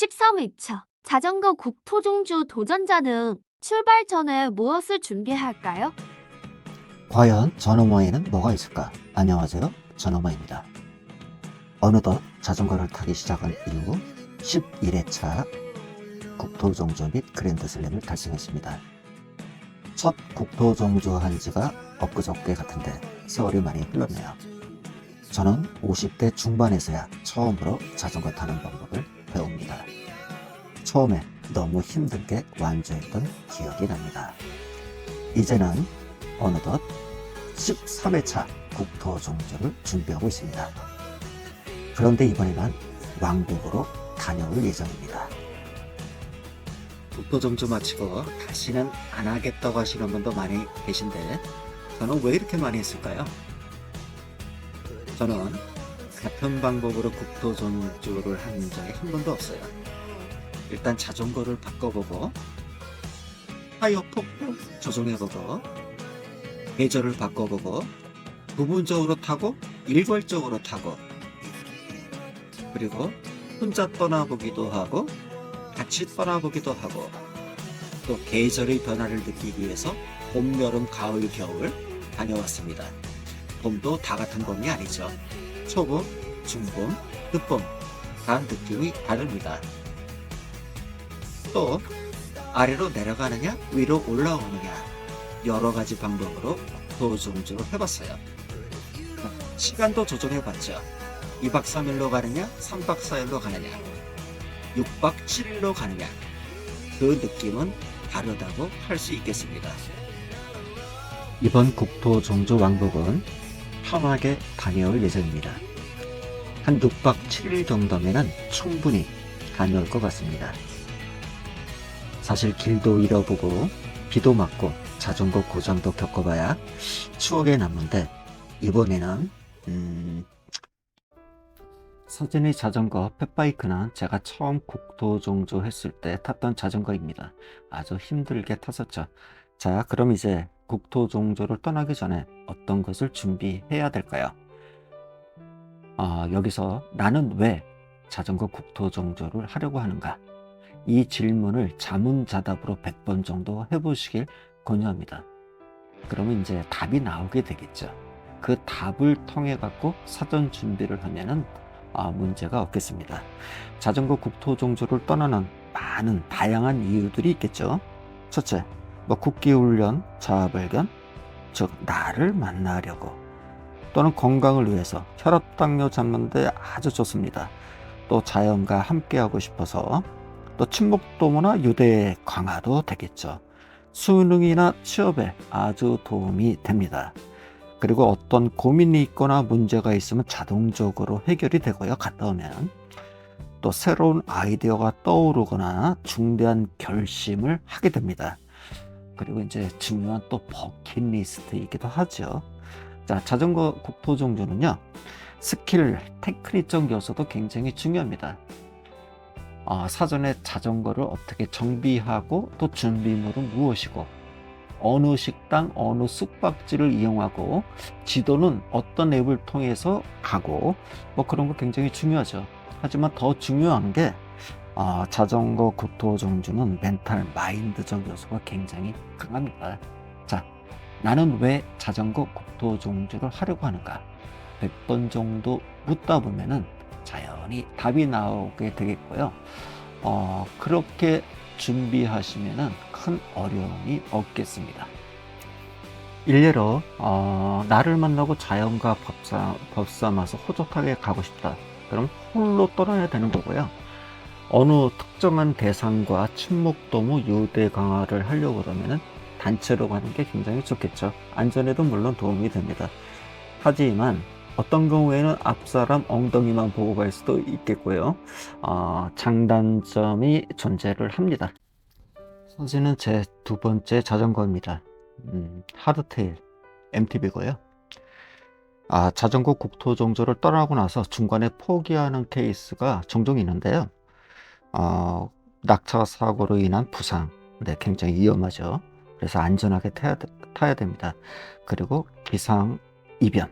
13회차 자전거 국토종주 도전자는 출발 전에 무엇을 준비해야 할까요? 과연 전어머니는 뭐가 있을까? 안녕하세요, 전어머니입니다. 어느덧 자전거를 타기 시작한 이후 11회차 국토종주 및 그랜드슬램을 달성했습니다. 첫 국토종주 한 지가 엊그저께 같은데 세월이 많이 흘렀네요. 저는 50대 중반에서야 처음으로 자전거 타는 방법을 배웁니다. 처음에 너무 힘들게 완주했던 기억이 납니다. 이제는 어느덧 13회차 국토종주를 준비하고 있습니다. 그런데 이번에는 왕복으로 다녀올 예정입니다. 국토종주 마치고 다시는 안 하겠다고 하시는 분도 많이 계신데 저는 왜 이렇게 많이 했을까요? 저는 같은 방법으로 국토종주를 한 적이 한 번도 없어요. 일단 자전거를 바꿔보고 타이어 폭도 조정해보고 계절을 바꿔보고 부분적으로 타고 일괄적으로 타고 그리고 혼자 떠나보기도 하고 같이 떠나보기도 하고 또 계절의 변화를 느끼기 위해서 봄, 여름, 가을, 겨울 다녀왔습니다. 봄도 다 같은 봄이 아니죠. 초봄, 중봄, 늦봄 다 느낌이 다릅니다. 또 아래로 내려가느냐 위로 올라오느냐 여러 가지 방법으로 국토종주를 해봤어요. 시간도 조정해봤죠. 2박 3일로 가느냐 3박 4일로 가느냐 6박 7일로 가느냐 그 느낌은 다르다고 할 수 있겠습니다. 이번 국토종주 왕복은 편하게 다녀올 예정입니다. 한 6박 7일 정도면 충분히 다녀올 것 같습니다. 사실 길도 잃어보고 비도 맞고 자전거 고장도 겪어봐야 추억에 남는데 이번에는 서진의 자전거 펫바이크는 제가 처음 국토종주 했을 때 탔던 자전거입니다. 아주 힘들게 탔었죠. 자, 그럼 이제 국토종주를 떠나기 전에 어떤 것을 준비해야 될까요? 여기서 나는 왜 자전거 국토종주를 하려고 하는가? 이 질문을 자문자답으로 100번 정도 해보시길 권유합니다. 그러면 이제 답이 나오게 되겠죠. 그 답을 통해 갖고 사전 준비를 하면은 문제가 없겠습니다. 자전거 국토종주를 떠나는 많은 다양한 이유들이 있겠죠. 첫째, 국기훈련, 자아발견, 즉 나를 만나려고 또는 건강을 위해서 혈압당뇨 잡는데 아주 좋습니다. 또 자연과 함께하고 싶어서 또 친목도모나 유대 강화도 되겠죠. 수능이나 취업에 아주 도움이 됩니다. 그리고 어떤 고민이 있거나 문제가 있으면 자동적으로 해결이 되고요. 갔다 오면 또 새로운 아이디어가 떠오르거나 중대한 결심을 하게 됩니다. 그리고 이제 중요한 또 버킷리스트이기도 하죠. 자, 자전거 국토종주는요, 스킬, 테크닉적 요소도 굉장히 중요합니다. 사전에 자전거를 어떻게 정비하고 또 준비물은 무엇이고 어느 식당, 어느 숙박지를 이용하고 지도는 어떤 앱을 통해서 가고 그런 거 굉장히 중요하죠. 하지만 더 중요한 게 자전거 국토종주는 멘탈, 마인드적 요소가 굉장히 강합니다. 자, 나는 왜 자전거 국토종주를 하려고 하는가? 100번 정도 묻다 보면은 자연히 답이 나오게 되겠고요. 그렇게 준비하시면은 큰 어려움이 없겠습니다. 일례로 나를 만나고 자연과 밥삼아서 호젓하게 가고 싶다. 그럼 홀로 떠나야 되는 거고요. 어느 특정한 대상과 친목도모 유대 강화를 하려고 그러면은 단체로 가는 게 굉장히 좋겠죠. 안전에도 물론 도움이 됩니다. 하지만 어떤 경우에는 앞사람 엉덩이만 보고 갈 수도 있겠고요. 장단점이 존재를 합니다. 서진은 제 두 번째 자전거입니다. 하드테일 MTB고요. 자전거 국토종주를 떠나고 나서 중간에 포기하는 케이스가 종종 있는데요. 낙차 사고로 인한 부상, 굉장히 위험하죠. 그래서 안전하게 타야 됩니다. 그리고 기상 이변,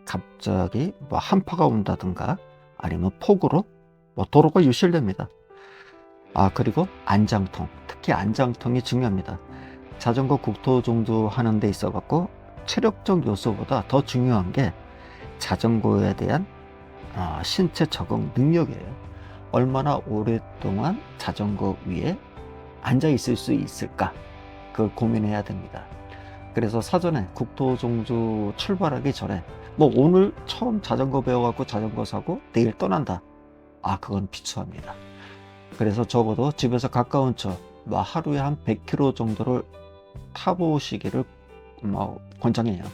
갑자기 한파가 온다든가 아니면 폭우로 도로가 유실됩니다. 그리고 안장통, 특히 안장통이 중요합니다. 자전거 국토종주 하는 데 있어 갖고 체력적 요소보다 더 중요한 게 자전거에 대한 신체 적응 능력이에요. 얼마나 오랫동안 자전거 위에 앉아 있을 수 있을까, 그걸 고민해야 됩니다. 그래서 사전에 국토종주 출발하기 전에 뭐 오늘 처음 자전거 배워갖고 자전거 사고 내일 떠난다, 그건 비추합니다. 그래서 적어도 집에서 가까운 뭐 하루에 한 100km 정도를 타보시기를 권장해요.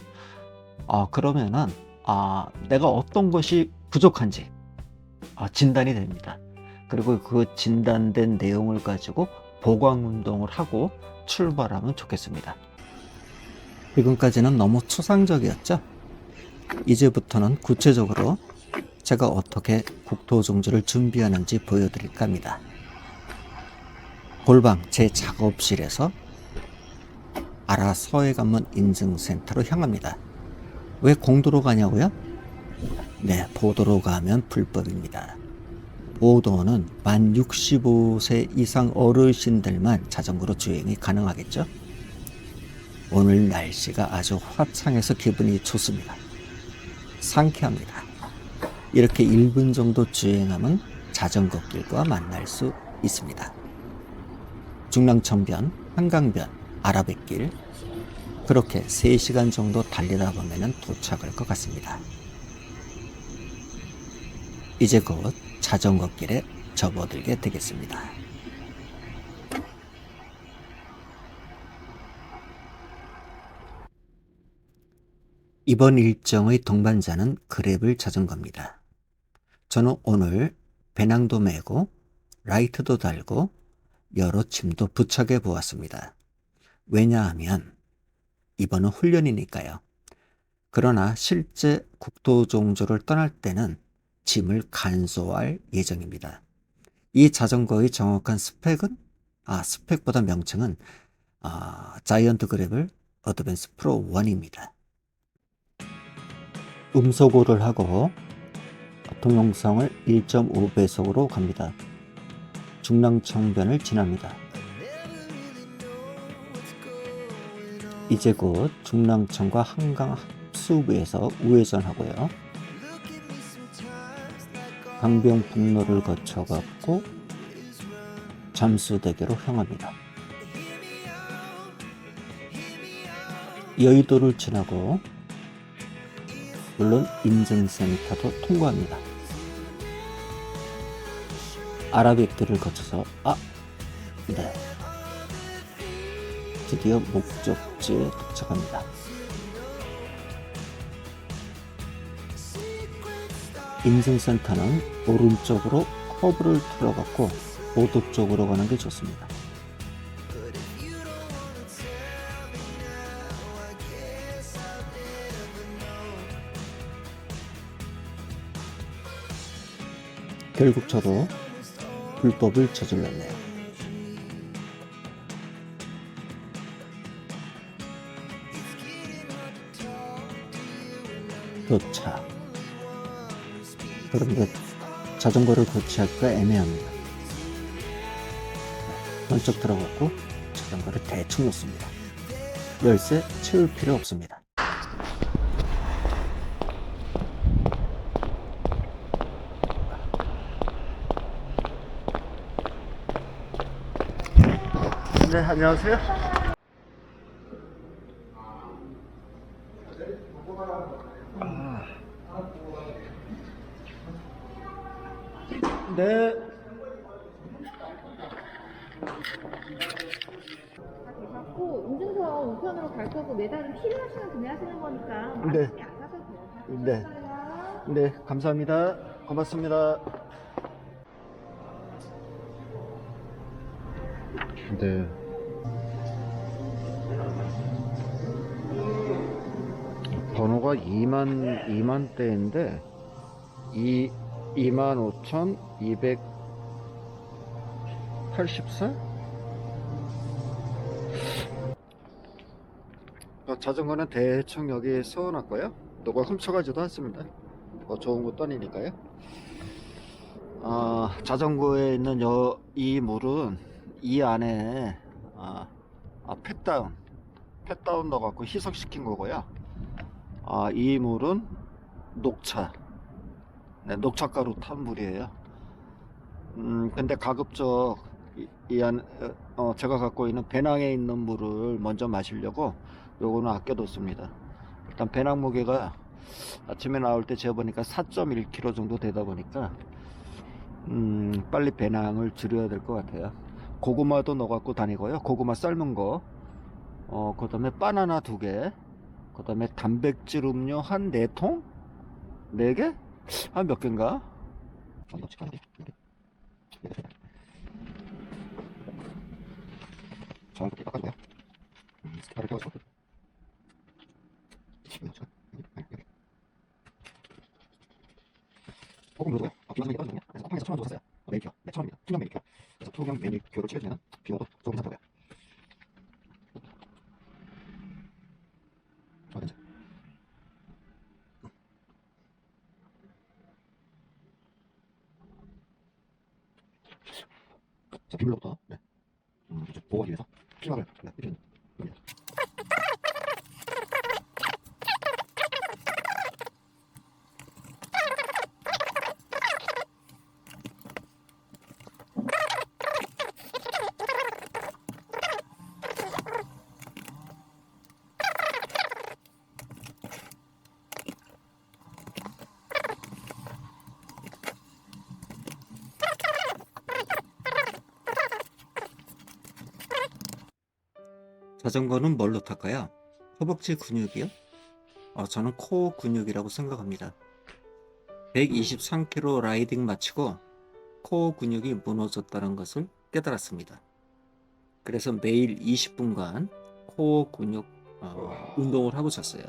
그러면은 내가 어떤 것이 부족한지 진단이 됩니다. 그리고 그 진단된 내용을 가지고 보강 운동을 하고 출발하면 좋겠습니다. 지금까지는 너무 추상적이었죠? 이제부터는 구체적으로 제가 어떻게 국토종주를 준비하는지 보여드릴까 합니다. 골방 제 작업실에서 아라 서해관문 인증센터로 향합니다. 왜 공도로 가냐고요? 네, 보도로 가면 불법입니다. 보도는 만 65세 이상 어르신들만 자전거로 주행이 가능하겠죠? 오늘 날씨가 아주 화창해서 기분이 좋습니다. 상쾌합니다. 이렇게 1분 정도 주행하면 자전거 길과 만날 수 있습니다. 중랑천변, 한강변, 아라뱃길, 그렇게 3시간 정도 달리다 보면 도착할 것 같습니다. 이제 곧 자전거 길에 접어들게 되겠습니다. 이번 일정의 동반자는 그래블 자전거입니다. 저는 오늘 배낭도 메고 라이트도 달고 여러 짐도 부착해 보았습니다. 왜냐하면 이번은 훈련이니까요. 그러나 실제 국토종주를 떠날 때는 짐을 간소화할 예정입니다. 이 자전거의 정확한 스펙은 스펙보다 명칭은 자이언트 그래블 어드밴스 프로 1입니다. 음소거를 하고 동영상을 1.5배속으로 갑니다. 중랑천변을 지납니다. 이제 곧 중랑천과 한강 합수부에서 우회전하고요. 강변북로를 거쳐갖고 잠수대교로 향합니다. 여의도를 지나고 물론 인증센터도 통과합니다. 아라뱃길을 거쳐서 네, 드디어 목적지에 도착합니다. 인증센터는 오른쪽으로 커브를 틀어갖고 보도 쪽으로 가는 게 좋습니다. 결국 저도 불법을 저질렀네요. 도착. 그런데 자전거를 교체하기가 애매합니다. 번쩍 들어갔고 자전거를 대충 놓습니다. 열쇠 채울 필요 없습니다. 네, 안녕하세요. 네. 받고 인증서 우편으로 갈 거고 매달 필요하시면 구매하시는 거니까 네. 많이 안 사셔도 돼요. 네. 네, 감사합니다. 고맙습니다. 네. 번호가 2만대인데 25,284? 자전거는 대충 여기 세워놨고요. 누가 훔쳐가지도 않습니다. 뭐 좋은 것도 아니니까요. 자전거에 있는 이 물은 이 안에 펫다운 넣어갖고 희석시킨 거고요. 이 물은 녹차, 네, 녹차가루 탄 물이에요. 근데 가급적 제가 갖고 있는 배낭에 있는 물을 먼저 마시려고 요거는 아껴뒀습니다. 일단 배낭 무게가 아침에 나올 때 재보니까 4.1kg 정도 되다 보니까 빨리 배낭을 줄여야 될 것 같아요. 고구마도 넣어갖고 다니고요. 고구마 삶은 거, 그 다음에 바나나 2개, 그 다음에 단백질 음료 한 4통? 4개? 한 몇 개인가? 정확히 깎아줘요. 스티커를 껴서 소금 넣어줘요. 비워서 떨어지거든요. 그래서 쿠팡에서 1,000원 더 샀어요. 매니큐어. 네, 1,000원입니다. 투명 매니큐어. 그래서 투명 매니큐어로 칠해주면 비워도 조금 괜찮다고요. 자, 비물로부터 네. 보호하기 위해서 피막을 네, 입히는 겁니다. 자전거는 뭘로 탈까요? 허벅지 근육이요? 저는 코어 근육이라고 생각합니다. 123km 라이딩 마치고 코어 근육이 무너졌다는 것을 깨달았습니다. 그래서 매일 20분간 코어 근육 운동을 하고 잤어요.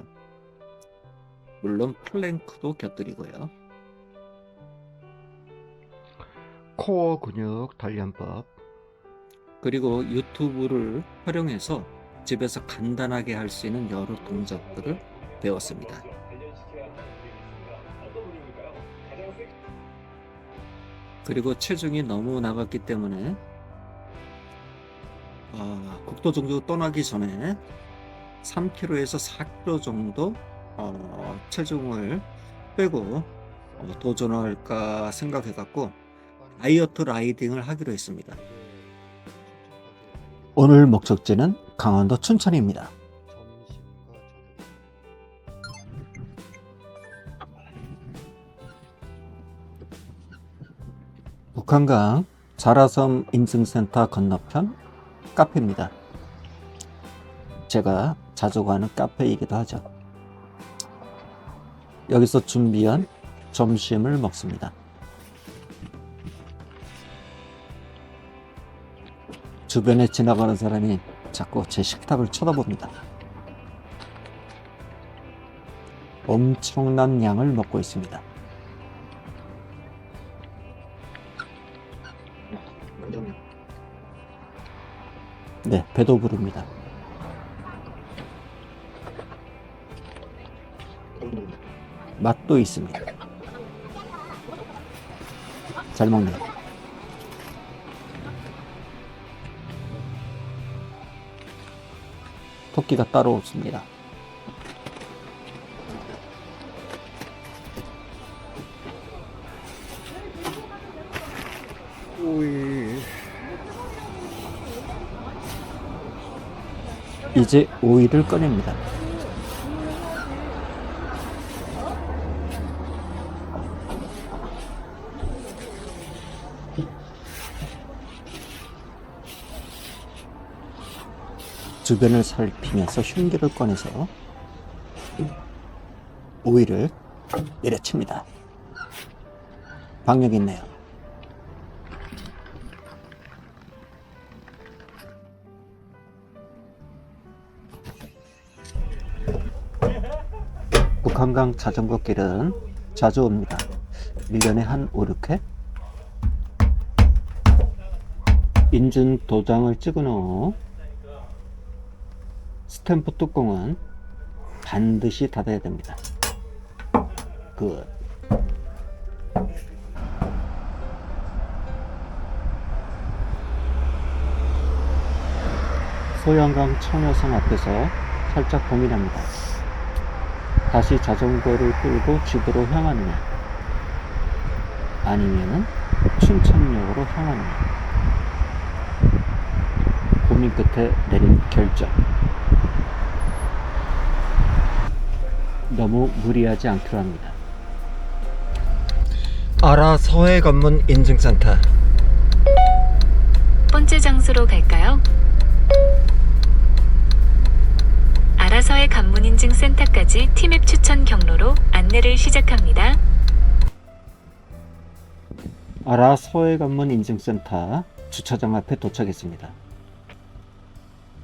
물론 플랭크도 곁들이고요. 코어 근육 단련법, 그리고 유튜브를 활용해서 집에서 간단하게 할 수 있는 여러 동작들을 배웠습니다. 그리고 체중이 너무 나갔기 때문에 국도 정도 떠나기 전에 3kg에서 4kg 정도 체중을 빼고 도전할까 생각해 갖고 다이어트 라이딩을 하기로 했습니다. 오늘 목적지는 강원도 춘천입니다. 북한강 자라섬 인증센터 건너편 카페입니다. 제가 자주 가는 카페이기도 하죠. 여기서 준비한 점심을 먹습니다. 주변에 지나가는 사람이 자꾸 제 식탁을 쳐다봅니다. 엄청난 양을 먹고 있습니다. 네, 배도 부릅니다. 맛도 있습니다. 잘 먹네요. 토끼가 따로 없습니다. 이제 오이를 꺼냅니다. 주변을 살피면서 흉기를 꺼내서 오이를 내려칩니다. 박력 있네요. 북한강 자전거 길은 자주 옵니다. 1년에 한 5, 6회. 인증 도장을 찍은 후 스탬프 뚜껑은 반드시 닫아야 됩니다. 끝. 소양강 천여성 앞에서 살짝 고민합니다. 다시 자전거를 끌고 집으로 향하느냐, 아니면은 춘천역으로 향하느냐. 고민 끝에 내린 결정. 너무 무리하지 않기로 합니다. 아라 서해 관문 인증센터. 번째 장소로 갈까요? 아라서해 관문인증센터까지 티맵 추천 경로로 안내를 시작합니다. 아라 서해 관문 인증센터 주차장 앞에 도착했습니다.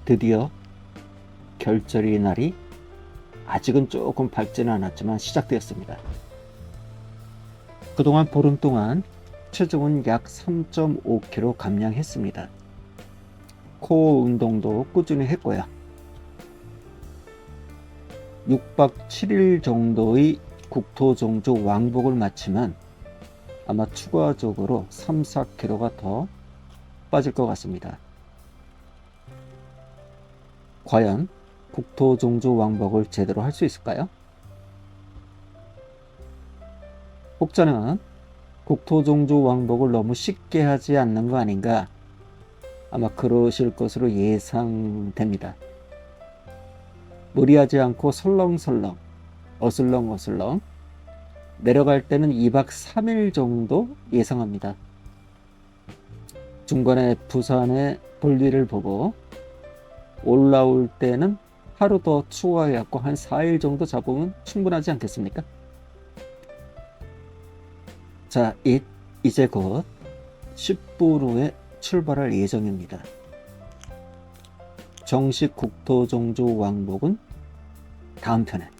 드디어 결절의 날이 아직은 조금 밝지는 않았지만 시작되었습니다. 그동안 보름 동안 체중은 약 3.5kg 감량했습니다. 코어 운동도 꾸준히 했고요. 6박 7일 정도의 국토종주 왕복을 마치면 아마 추가적으로 3, 4kg가 더 빠질 것 같습니다. 과연 국토종주 왕복을 제대로 할 수 있을까요? 혹자는 국토종주 왕복을 너무 쉽게 하지 않는 거 아닌가, 아마 그러실 것으로 예상됩니다. 무리하지 않고 설렁설렁, 어슬렁어슬렁 내려갈 때는 2박 3일 정도 예상합니다. 중간에 부산의 볼일을 보고 올라올 때는 하루 더 추가해갖고 한 4일 정도 잡으면 충분하지 않겠습니까? 자, 이제 곧 10분 후에 출발할 예정입니다. 정식 국토종주 왕복은 다음 편에.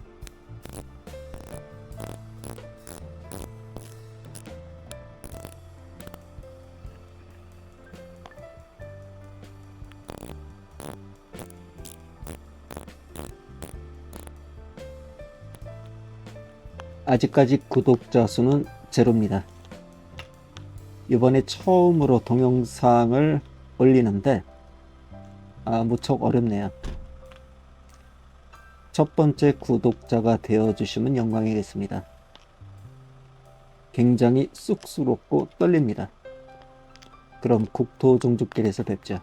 아직까지 구독자 수는 제로입니다. 이번에 처음으로 동영상을 올리는데 무척 어렵네요. 첫 번째 구독자가 되어주시면 영광이겠습니다. 굉장히 쑥스럽고 떨립니다. 그럼 국토종주길에서 뵙죠.